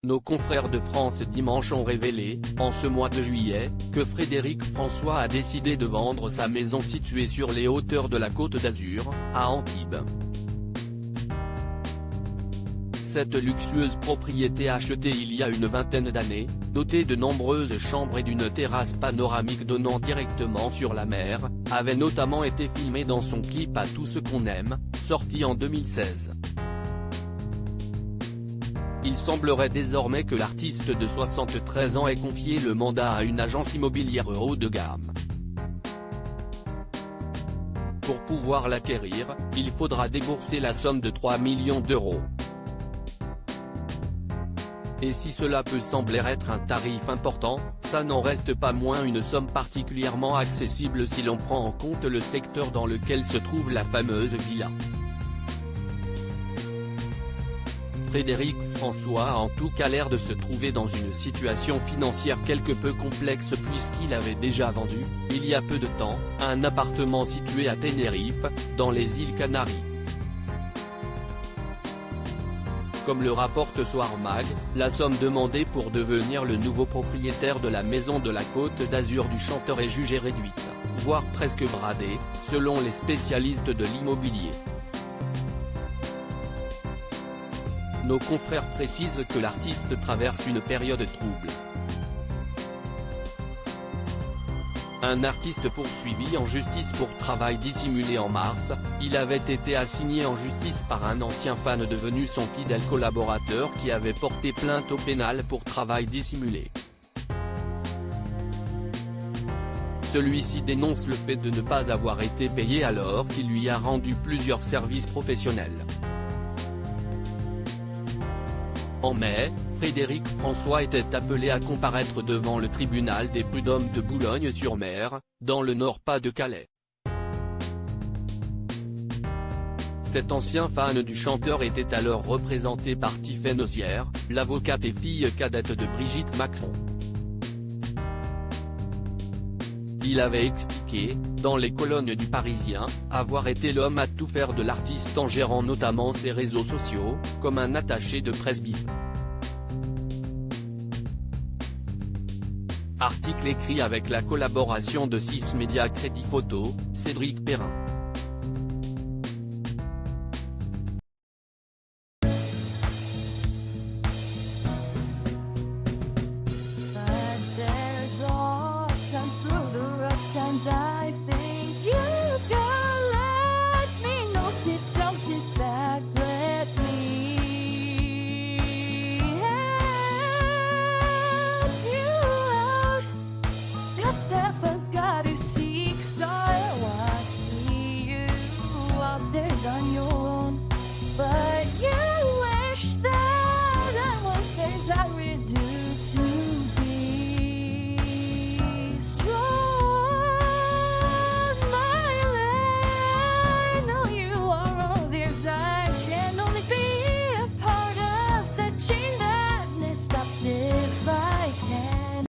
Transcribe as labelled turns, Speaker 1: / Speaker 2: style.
Speaker 1: Nos confrères de France Dimanche ont révélé, en ce mois de juillet, que Frédéric François a décidé de vendre sa maison située sur les hauteurs de la Côte d'Azur, à Antibes. Cette luxueuse propriété achetée il y a une vingtaine d'années, dotée de nombreuses chambres et d'une terrasse panoramique donnant directement sur la mer, avait notamment été filmée dans son clip À tout ce qu'on aime, sorti en 2016. Il semblerait désormais que l'artiste de 73 ans ait confié le mandat à une agence immobilière haut de gamme. Pour pouvoir l'acquérir, il faudra débourser la somme de 3 millions d'euros. Et si cela peut sembler être un tarif important, ça n'en reste pas moins une somme particulièrement accessible si l'on prend en compte le secteur dans lequel se trouve la fameuse villa. Frédéric François a en tout cas l'air de se trouver dans une situation financière quelque peu complexe puisqu'il avait déjà vendu, il y a peu de temps, un appartement situé à Tenerife, dans les îles Canaries. Comme le rapporte Soir Mag, la somme demandée pour devenir le nouveau propriétaire de la maison de la Côte d'Azur du chanteur est jugée réduite, voire presque bradée, selon les spécialistes de l'immobilier. Nos confrères précisent que l'artiste traverse une période trouble. Un artiste poursuivi en justice pour travail dissimulé en mars, il avait été assigné en justice par un ancien fan devenu son fidèle collaborateur qui avait porté plainte au pénal pour travail dissimulé. Celui-ci dénonce le fait de ne pas avoir été payé alors qu'il lui a rendu plusieurs services professionnels. En mai, Frédéric François était appelé à comparaître devant le tribunal des prud'hommes de Boulogne-sur-Mer, dans le Nord-Pas-de-Calais. Cet ancien fan du chanteur était alors représenté par Tiffaine Ozière, l'avocate et fille cadette de Brigitte Macron. Il avait expliqué, dans les colonnes du Parisien, avoir été l'homme à tout faire de l'artiste en gérant notamment ses réseaux sociaux, comme un attaché de presse bis. Article écrit avec la collaboration de 6 Médias Crédit Photo, Cédric Perrin.